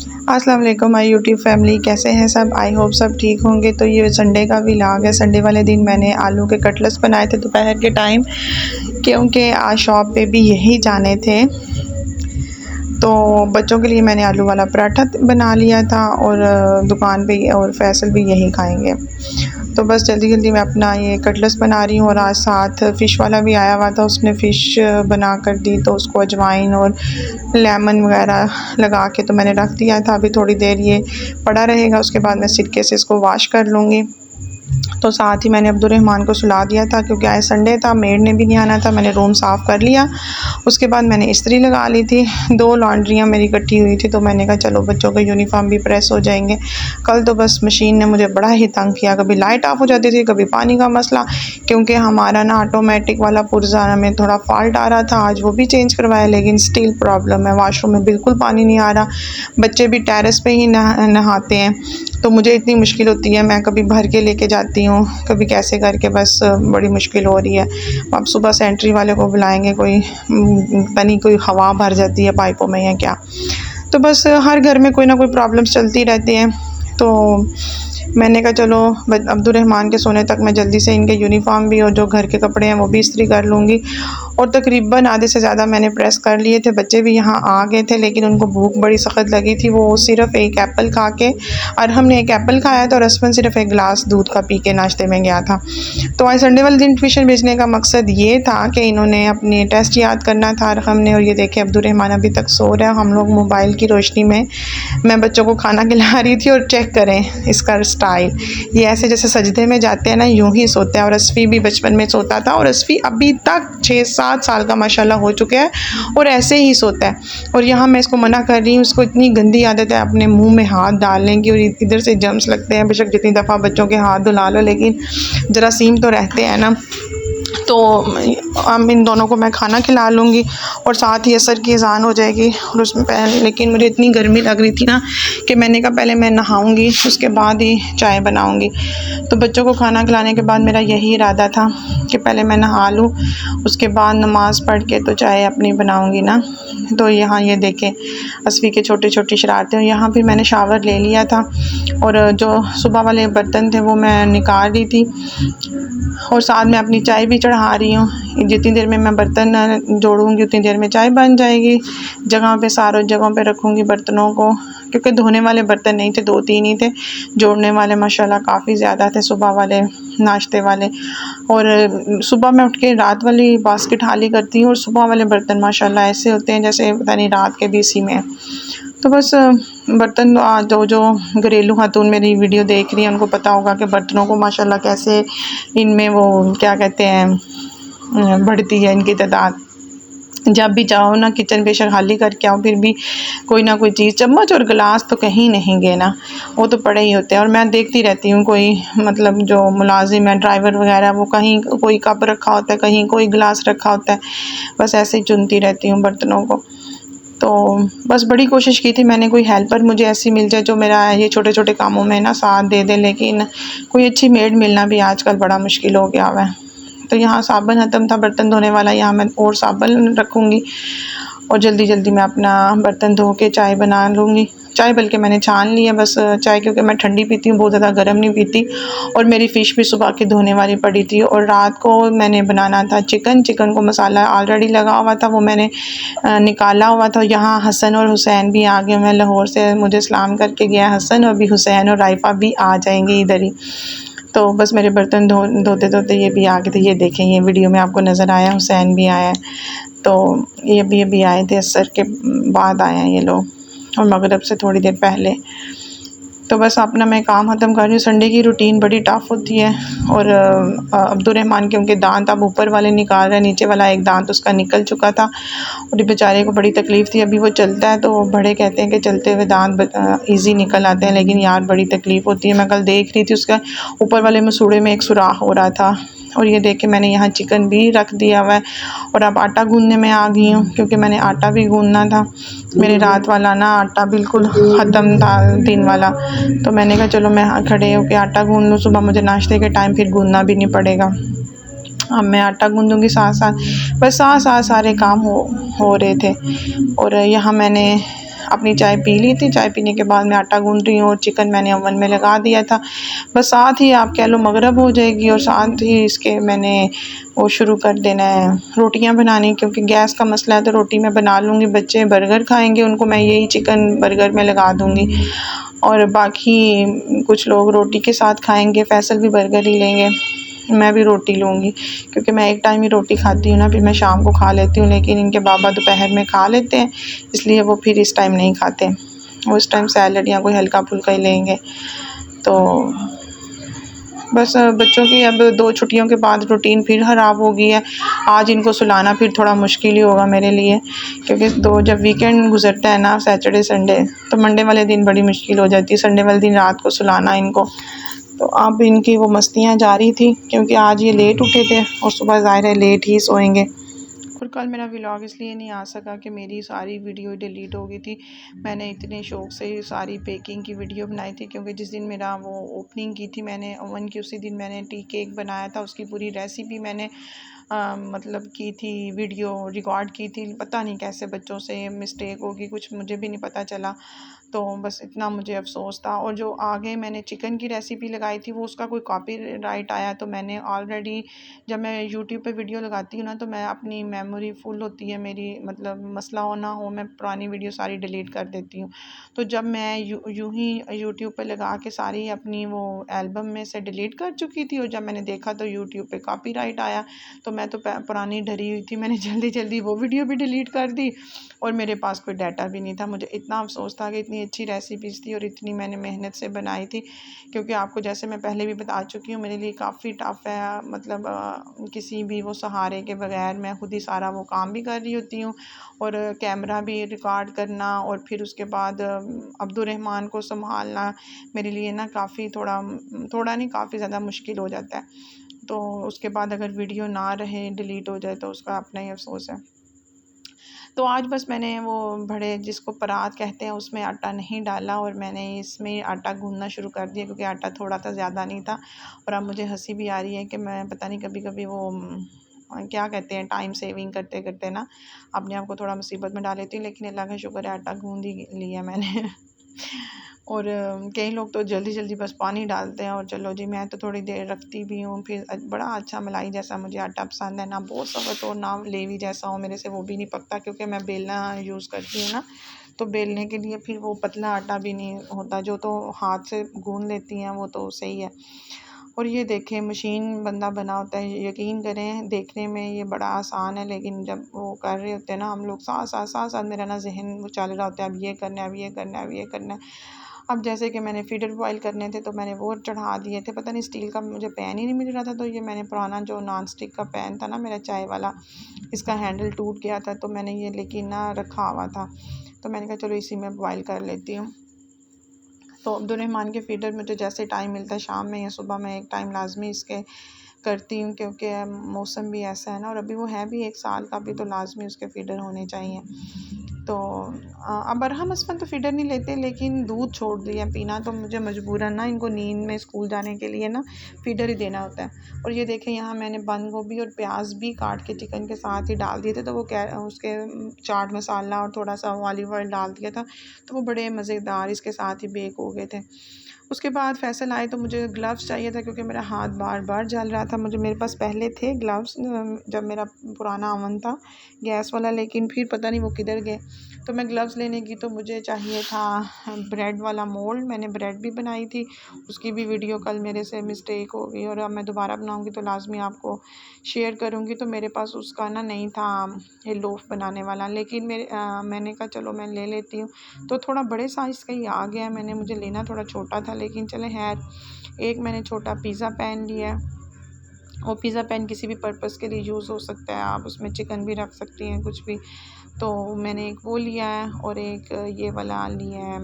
अस्सलाम वालेकुम my YouTube family, कैसे हैं सब। आई होप सब ठीक होंगे। तो ये संडे का व्लॉग है। संडे वाले दिन मैंने आलू के कटलेट्स बनाए थे दोपहर के टाइम, क्योंकि आज शॉप पे भी यही जाने थे। तो बच्चों के लिए मैंने आलू वाला पराठा बना लिया था और दुकान पे और फैसल भी यही खाएंगे। तो बस जल्दी जल्दी मैं अपना ये कटलेट्स बना रही हूँ। और आज साथ फ़िश वाला भी आया हुआ था, उसने फ़िश बना कर दी, तो उसको अजवाइन और लेमन वगैरह लगा के तो मैंने रख दिया था। अभी थोड़ी देर ये पड़ा रहेगा, उसके बाद मैं सिरके से इसको वॉश कर लूँगी। तो साथ ही मैंने अब्दुर्रहमान को सुला दिया था, क्योंकि आज संडे था, मेड ने भी नहीं आना था। मैंने रूम साफ़ कर लिया, उसके बाद मैंने इस्त्री लगा ली थी। 2 लॉन्ड्रियाँ मेरी इकट्ठी हुई थी, तो मैंने कहा चलो बच्चों के यूनिफॉर्म भी प्रेस हो जाएंगे। कल तो बस मशीन ने मुझे बड़ा ही तंग किया, कभी लाइट ऑफ हो जाती थी, कभी पानी का मसला, क्योंकि हमारा ना ऑटोमेटिक वाला पुर्जा में थोड़ा फॉल्ट आ रहा था। आज वो भी चेंज करवाया, लेकिन स्टिल प्रॉब्लम है। वॉशरूम में बिल्कुल पानी नहीं आ रहा, बच्चे भी टेरेस पे ही नहाते हैं, तो मुझे इतनी मुश्किल होती है। मैं कभी भर के लेके जाती हूँ, कभी कैसे करके, बस बड़ी मुश्किल हो रही है। अब सुबह सेंट्री वाले को बुलाएंगे, कोई पता नहीं कोई हवा भर जाती है पाइपों में या क्या। तो बस हर घर में कोई ना कोई प्रॉब्लम्स चलती रहती हैं। तो मैंने कहा चलो अब्दुर्रहमान के सोने तक मैं जल्दी से इनके यूनिफॉर्म भी और जो घर के कपड़े हैं वो भी इस्त्री कर लूँगी। और तकरीबन आधे से ज़्यादा मैंने प्रेस कर लिए थे। बच्चे भी यहाँ आ गए थे, लेकिन उनको भूख बड़ी सख्त लगी थी। वो सिर्फ़ एक एप्पल खा के, और हमने एक एप्पल खाया था, और रसमन सिर्फ़ एक गिलास दूध का पी के नाश्ते में गया था। तो आज संडे वाले दिन ट्यूशन भेजने का मकसद ये था कि इन्होंने अपने टेस्ट याद करना था हमने। और ये देखें अब्दुर्रहमान अभी तक सो रहा है। हम लोग मोबाइल की रोशनी में मैं बच्चों को खाना खिला रही थी, और चेक करें इसका स्टाइल, ये ऐसे जैसे सजदे में जाते हैं ना, यूं ही सोते हैं। और असफ़ी भी बचपन में सोता था, और असफ़ी अभी तक 6-7 साल का माशाल्लाह हो चुका है और ऐसे ही सोता है। और यहाँ मैं इसको मना कर रही हूँ, इसको इतनी गंदी आदत है अपने मुंह में हाथ डालने की, और इधर से जर्म्स लगते हैं। बेशक जितनी दफ़ा बच्चों के हाथ धुला लो, लेकिन जरासीम तो रहते हैं ना। तो अब इन दोनों को मैं खाना खिला लूँगी, और साथ ही असर की अज़ान हो जाएगी। और उसमें पहले, लेकिन मुझे इतनी गर्मी लग रही थी ना कि मैंने कहा पहले मैं नहाऊँगी, उसके बाद ही चाय बनाऊँगी। तो बच्चों को खाना खिलाने के बाद मेरा यही इरादा था कि पहले मैं नहा लूँ, उसके बाद नमाज़ पढ़ के तो चाय अपनी बनाऊँगी ना। तो यहाँ ये देखें असफ़ी के छोटे छोटी शरारतें। यहाँ फिर मैंने शावर ले लिया था, और जो सुबह वाले बर्तन थे वो मैं निकाल रही थी, और साथ में अपनी चाय भी चढ़ा रही हूँ। जितनी देर में मैं बर्तन जोड़ूंगी उतनी देर में चाय बन जाएगी। जगह पे सारों जगहों पे रखूँगी बर्तनों को, क्योंकि धोने वाले बर्तन नहीं थे, 2-3 ही थे। जोड़ने वाले माशाल्लाह काफ़ी ज़्यादा थे, सुबह वाले, नाश्ते वाले। और सुबह मैं उठ के रात वाली बास्केट खाली करती हूँ, और सुबह वाले बर्तन माशाल्लाह ऐसे होते हैं जैसे पता नहीं रात के भी इसी में। तो बस बर्तन जो घरेलू खातून मेरी वीडियो देख रही हैं उनको पता होगा कि बर्तनों को माशाल्लाह कैसे इनमें वो क्या कहते हैं बढ़ती है इनकी तादाद। जब भी जाओ ना किचन बेशक खाली करके आओ, फिर भी कोई ना कोई चीज़, चम्मच और गिलास तो कहीं नहीं गए ना, वो तो पड़े ही होते हैं। और मैं देखती रहती हूँ, कोई मतलब जो मुलाजिम है, ड्राइवर वगैरह, वो कहीं कोई कप रखा होता है, कहीं कोई गिलास रखा होता है। बस ऐसे ही चुनती रहती हूँ बर्तनों को। तो बस बड़ी कोशिश की थी मैंने, कोई हेल्पर मुझे ऐसी मिल जाए जो मेरा ये छोटे छोटे कामों में ना साथ दे दे, लेकिन कोई अच्छी मेड मिलना भी आजकल बड़ा मुश्किल हो गया हुआ है। तो यहाँ साबुन ख़त्म था बर्तन धोने वाला, यहाँ मैं और साबुन रखूँगी, और जल्दी जल्दी मैं अपना बर्तन धो के चाय बना लूँगी। चाय बल्कि मैंने छान ली है बस चाय, क्योंकि मैं ठंडी पीती हूँ, बहुत ज़्यादा गर्म नहीं पीती। और मेरी फ़िश भी सुबह की धोने वाली पड़ी थी, और रात को मैंने बनाना था चिकन को मसाला ऑलरेडी लगा हुआ था, वो मैंने निकाला हुआ था। यहाँ हसन और हुसैन भी आ गए, मैं लाहौर से मुझे सलाम करके गया हसन, और भी हुसैन और राइफ़ा भी आ जाएंगे इधर ही। तो बस मेरे बर्तन धोते धोते ये भी आ गए थे। ये देखें, ये वीडियो में आपको नज़र आया, हुसैन भी आया है। तो ये भी आए थे, असर के बाद आए हैं ये लोग, और मगरिब से थोड़ी देर पहले। तो बस अपना मैं काम ख़त्म कर रही हूँ। संडे की रूटीन बड़ी टफ़ होती है। और अब्दुर्रहमान के उनके दांत अब ऊपर वाले निकाल रहे हैं, नीचे वाला एक दांत उसका निकल चुका था, और बेचारे को बड़ी तकलीफ़ थी। अभी वो चलता है तो बड़े कहते हैं कि चलते हुए दांत ईज़ी निकल आते हैं, लेकिन यार बड़ी तकलीफ़ होती है। मैं कल देख रही थी उसका ऊपर वाले मसूड़े में एक सुराख हो रहा था। और ये देख के मैंने यहाँ चिकन भी रख दिया हुआ है, और अब आटा गूँधने में आ गई हूँ, क्योंकि मैंने आटा भी गूँधना था। मेरे रात वाला ना आटा बिल्कुल ख़त्म था, दिन वाला। तो मैंने कहा चलो मैं खड़े होकर आटा गूँध लूँ, सुबह मुझे नाश्ते के टाइम फिर गूँधना भी नहीं पड़ेगा। अब मैं आटा गूँधूँगी साथ साथ, बस साथ साथ सारे काम हो रहे थे। और यहाँ मैंने अपनी चाय पी ली थी। चाय पीने के बाद मैं आटा गूंद रही हूँ और चिकन मैंने ओवन में लगा दिया था। बस साथ ही आप कह लो मगरिब हो जाएगी और साथ ही इसके मैंने वो शुरू कर देना है रोटियां बनानी, क्योंकि गैस का मसला है। तो रोटी मैं बना लूँगी, बच्चे बर्गर खाएंगे, उनको मैं यही चिकन बर्गर में लगा दूँगी और बाकी कुछ लोग रोटी के साथ खाएंगे। फैसल भी बर्गर ही लेंगे, मैं भी रोटी लूँगी, क्योंकि मैं एक टाइम ही रोटी खाती हूँ ना, फिर मैं शाम को खा लेती हूँ। लेकिन इनके बाबा दोपहर में खा लेते हैं, इसलिए वो फिर इस टाइम नहीं खाते, वो इस टाइम सैलड या कोई हल्का फुल्का ही लेंगे। तो बस बच्चों की अब 2 छुट्टियों के बाद रूटीन फिर ख़राब हो गई है। आज इनको सुलाना फिर थोड़ा मुश्किल ही होगा मेरे लिए, क्योंकि जब वीकेंड गुजरता है ना, सैटरडे संडे, तो मंडे वाले दिन बड़ी मुश्किल हो जाती है, संडे वाले दिन रात को सुलाना इनको। तो अब इनकी वो मस्तियाँ जारी थी, क्योंकि आज ये लेट उठे थे और सुबह ज़ाहिर है लेट ही सोएंगे। और कल मेरा व्लॉग इसलिए नहीं आ सका कि मेरी सारी वीडियो डिलीट हो गई थी। मैंने इतने शौक़ से सारी बेकिंग की वीडियो बनाई थी, क्योंकि जिस दिन मेरा वो ओपनिंग की थी मैंने ओवन की, उसी दिन मैंने टी केक बनाया था। उसकी पूरी रेसिपी मैंने मतलब की थी, वीडियो रिकॉर्ड की थी। पता नहीं कैसे बच्चों से मिस्टेक होगी, कुछ मुझे भी नहीं पता चला। तो बस इतना मुझे अफसोस था। और जो आगे मैंने चिकन की रेसिपी लगाई थी वो उसका कोई कॉपीराइट आया, तो मैंने ऑलरेडी जब मैं यूट्यूब पे वीडियो लगाती हूँ ना, तो मैं अपनी मेमोरी फुल होती है मेरी, मतलब मसला हो ना हो, मैं पुरानी वीडियो सारी डिलीट कर देती हूँ। तो जब मैं यूं ही यूट्यूब पे लगा के सारी अपनी वो एल्बम में से डिलीट कर चुकी थी, और जब मैंने देखा तो यूट्यूब पे कॉपीराइट आया, तो मैं तो पुरानी डरी हुई थी, मैंने जल्दी जल्दी वो वीडियो भी डिलीट कर दी और मेरे पास कोई डाटा भी नहीं था। मुझे इतना अफसोस था कि इतनी अच्छी रेसिपीज़ थी और इतनी मैंने मेहनत से बनाई थी, क्योंकि आपको जैसे मैं पहले भी बता चुकी हूँ, मेरे लिए काफ़ी टफ़ है, मतलब किसी भी वो सहारे के बगैर मैं खुद ही सारा वो काम भी कर रही होती हूँ, और कैमरा भी रिकॉर्ड करना, और फिर उसके बाद अब्दुर्रहमान को संभालना मेरे लिए ना काफ़ी थोड़ा नहीं, काफ़ी ज़्यादा मुश्किल हो जाता है। तो उसके बाद अगर वीडियो ना रहे, डिलीट हो जाए, तो उसका अपना ही अफसोस है। तो आज बस मैंने वो बड़े जिसको परात कहते हैं उसमें आटा नहीं डाला, और मैंने इसमें आटा गूंदना शुरू कर दिया, क्योंकि आटा थोड़ा था, ज़्यादा नहीं था। और अब मुझे हंसी भी आ रही है कि मैं पता नहीं कभी कभी वो क्या कहते हैं, टाइम सेविंग करते करते ना अपने आप को थोड़ा मुसीबत में डाल लेती हूँ। लेकिन अल्लाह का शुक्र है आटा गूंद ही लिया मैंने। और कई लोग तो जल्दी जल्दी बस पानी डालते हैं और चलो जी, मैं तो थोड़ी देर रखती भी हूँ। फिर बड़ा अच्छा मलाई जैसा मुझे आटा पसंद है, ना बहुत सख्त हो ना लेवी जैसा हो, मेरे से वो भी नहीं पकता, क्योंकि मैं बेलना यूज़ करती हूँ ना, तो बेलने के लिए फिर वो पतला आटा भी नहीं होता। जो तो हाथ से गूंद लेती हैं वो तो सही है। और ये देखें, मशीन बंदा बना होता है, यकीन करें देखने में ये बड़ा आसान है, लेकिन जब वो कर रहे होते हैं ना हम लोग, साथ साथ मेरा ना जहन वो चल रहा होता है, अब ये करना है, अब ये करना है, अब ये करना है। अब जैसे कि मैंने फीडर बॉयल करने थे, तो मैंने वो चढ़ा दिए थे। पता नहीं स्टील का मुझे पैन ही नहीं मिल रहा था, तो ये मैंने पुराना जो नॉन स्टिक का पैन था ना मेरा चाय वाला, इसका हैंडल टूट गया था, तो मैंने ये लेकिन ना रखा हुआ था, तो मैंने कहा चलो इसी में बॉयल कर लेती हूँ। तो अब्दुर्रहमान के फीडर मुझे जैसे टाइम मिलता है, शाम में या सुबह में एक टाइम लाजमी इसके करती हूँ, क्योंकि मौसम भी ऐसा है ना, और अभी वो है भी 1 साल का, भी तो लाजमी उसके फीडर होने चाहिए। तो अब अरहम असफन तो फीडर नहीं लेते, लेकिन दूध छोड़ दिया पीना, तो मुझे मजबूरन ना इनको नींद में स्कूल जाने के लिए ना फीडर ही देना होता है। और ये देखें, यहाँ मैंने बंद गोभी और प्याज भी काट के चिकन के साथ ही डाल दिए थे, तो वो उसके चाट मसाला और थोड़ा सा ऑलिव ऑयल डाल दिया था, तो वो बड़े मज़ेदार इसके साथ ही बेक हो गए थे। उसके बाद फैसल आए, तो मुझे ग्लव्स चाहिए था, क्योंकि मेरा हाथ बार बार जल रहा था। मेरे पास पहले थे ग्लव्स जब मेरा पुराना ओवन था गैस वाला, लेकिन फिर पता नहीं वो किधर गए। तो मैं ग्लव्स लेने की, तो मुझे चाहिए था ब्रेड वाला मोल्ड। मैंने ब्रेड भी बनाई थी, उसकी भी वीडियो कल मेरे से मिस्टेक हो गई, और अब मैं दोबारा बनाऊंगी तो लाजमी आपको शेयर करूंगी। तो मेरे पास उसका ना नहीं था ये लोफ बनाने वाला, लेकिन मैंने कहा चलो मैं ले लेती हूँ। तो थोड़ा बड़े साइज़ का ही आ गया, मुझे लेना थोड़ा छोटा था, लेकिन चले खैर। एक मैंने छोटा पिज़्ज़ा पैन लिया, और पिज़्ज़ा पैन किसी भी पर्पज़ के लिए यूज़ हो सकता है, आप उसमें चिकन भी रख सकती हैं, कुछ भी। तो मैंने एक वो लिया है, और एक ये वाला लिया है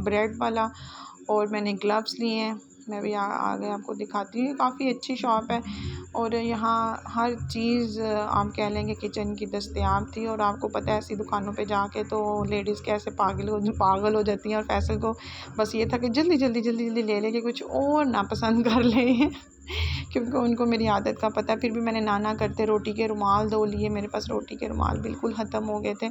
ब्रेड वाला, और मैंने ग्लव्स लिए हैं। मैं भी आगे आपको दिखाती हूँ। काफ़ी अच्छी शॉप है, और यहाँ हर चीज़ आप कह लेंगे किचन की दस्तयाब थी। और आपको पता है ऐसी दुकानों पे जाके तो लेडीज़ कैसे पागल हो जाती हैं, और फैसल को बस ये था कि जल्दी जल्दी जल्दी जल्दी ले लेके कुछ और ना पसंद कर लें। क्योंकि उनको मेरी आदत का पता है। फिर भी मैंने ना करते रोटी के रुमाल 2 लिए, मेरे पास रोटी के रुमाल बिल्कुल ख़त्म हो गए थे।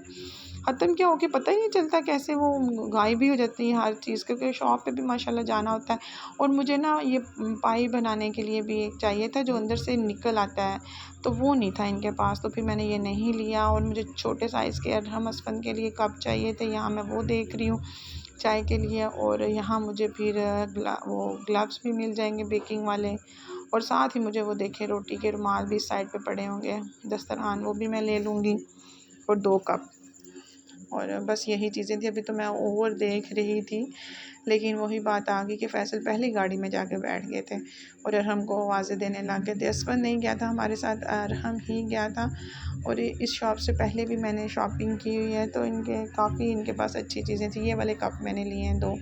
ख़त्म क्या हो के पता ही नहीं चलता कैसे वो गायब भी हो जाती है हर चीज़, क्योंकि शॉप पे भी माशाल्लाह जाना होता है। और मुझे ना ये पाई बनाने के लिए भी एक चाहिए था जो अंदर से निकल आता है, तो वो नहीं था इनके पास, तो फिर मैंने ये नहीं लिया। और मुझे छोटे साइज़ के अरहम असफ़न के लिए कप चाहिए थे, यहाँ मैं वो देख रही हूँ चाय के लिए। और यहाँ मुझे फिर वो ग्लव्स भी मिल जाएंगे बेकिंग वाले, और साथ ही मुझे वो देखे रोटी के रुमाल भी साइड पे पड़े होंगे, दस्तरखान वो भी मैं ले लूँगी, और 2 कप। और बस यही चीज़ें थी। अभी तो मैं और देख रही थी, लेकिन वही बात आ गई कि फ़ैसल पहले गाड़ी में जाके बैठ गए थे और अरहम को आवाज़ें देने लग गए थे। असफर नहीं गया था हमारे साथ, अरहम ही गया था। और इस शॉप से पहले भी मैंने शॉपिंग की हुई है, तो इनके पास अच्छी चीज़ें थी। ये वाले कप मैंने लिए हैं 2।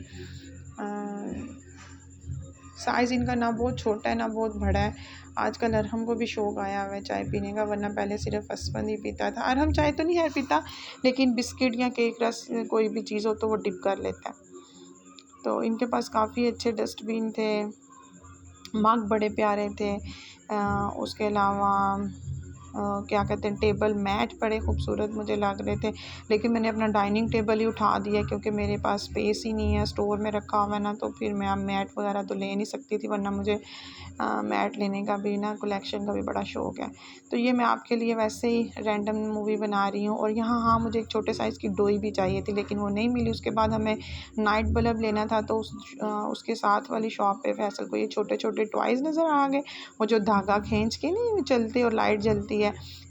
साइज़ इनका ना बहुत छोटा है ना बहुत बड़ा है। आजकल अरहम को भी शौक़ आया हुआ है चाय पीने का, वरना पहले सिर्फ असफर ही पीता था। अरहम चाय तो नहीं है पीता, लेकिन बिस्किट या केक रस कोई भी चीज़ हो तो वो डिप कर लेता है। तो इनके पास काफ़ी अच्छे डस्टबिन थे, मग बड़े प्यारे थे। उसके अलावा क्या कहते हैं, टेबल मैट बड़े खूबसूरत मुझे लग रहे थे, लेकिन मैंने अपना डाइनिंग टेबल ही उठा दिया क्योंकि मेरे पास स्पेस ही नहीं है, स्टोर में रखा हुआ है ना, तो फिर मैं अब मैट वगैरह तो ले नहीं सकती थी, वरना मुझे मैट लेने का भी ना, कलेक्शन का भी बड़ा शौक़ है। तो ये मैं आपके लिए वैसे ही रैंडम मूवी बना रही हूँ। और यहाँ हाँ मुझे एक छोटे साइज़ की डोई भी चाहिए थी, लेकिन वो नहीं मिली। उसके बाद हमें नाइट बल्ब लेना था, तो उसके साथ वाली शॉप पे फैसल को ये छोटे छोटे टॉयज़ नज़र आ गए, वो जो धागा खींच के नहीं चलते और लाइट जलती है।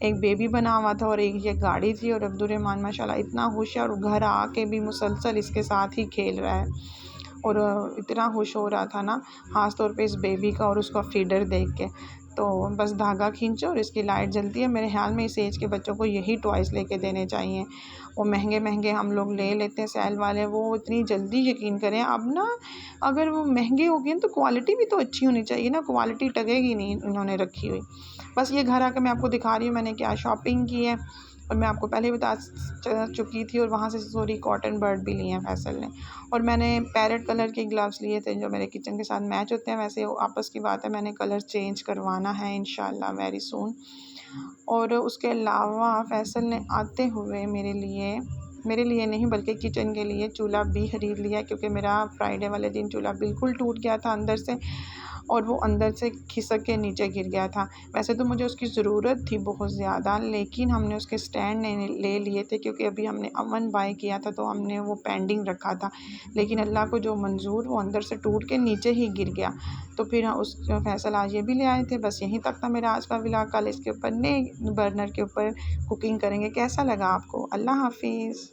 एक बेबी बना हुआ था और एक ये गाड़ी थी, और अब्दुर्रहमान माशाल्लाह इतना खुश है, और घर आके भी मुसलसल इसके साथ ही खेल रहा है, और इतना खुश हो रहा था ना, ख़ास तौर पे इस बेबी का और उसका फीडर देख के। तो बस धागा खींचो और इसकी लाइट जलती है। मेरे ख्याल में इस एज के बच्चों को यही टॉयज़ लेके देने चाहिए। वो महंगे महंगे हम लोग ले लेते हैं सेल वाले, वो इतनी जल्दी यकीन करें अब ना, अगर वो महंगे हो गए तो क्वालिटी भी तो अच्छी होनी चाहिए ना, क्वालिटी टगेगी नहीं इन्होंने रखी हुई। बस ये घर आकर मैं आपको दिखा रही हूँ मैंने क्या शॉपिंग की है, और मैं आपको पहले ही बता चुकी थी। और वहाँ से सॉरी कॉटन बर्ड भी लिए हैं फैसल ने, और मैंने पैरेट कलर के ग्लव्स लिए थे जो मेरे किचन के साथ मैच होते हैं। वैसे आपस की बात है, मैंने कलर चेंज करवाना है इंशाल्लाह वेरी सून। और उसके अलावा फैसल ने आते हुए मेरे लिए नहीं बल्कि किचन के लिए चूल्हा भी ख़रीद लिया, क्योंकि मेरा फ्राइडे वाले दिन चूल्हा बिल्कुल टूट गया था अंदर से, और वो अंदर से खिसक के नीचे गिर गया था। वैसे तो मुझे उसकी ज़रूरत थी बहुत ज़्यादा, लेकिन हमने उसके स्टैंड नहीं ले लिए थे, क्योंकि अभी हमने अवन बाय किया था, तो हमने वो पेंडिंग रखा था। लेकिन अल्लाह को जो मंजूर, वो अंदर से टूट के नीचे ही गिर गया। तो फिर उस फैसल आज ये भी ले आए थे। बस यहीं तक था मेरा आज का व्लॉग। कल इसके ऊपर नए बर्नर के ऊपर कुकिंग करेंगे। कैसा लगा आपको? अल्लाह हाफिज़।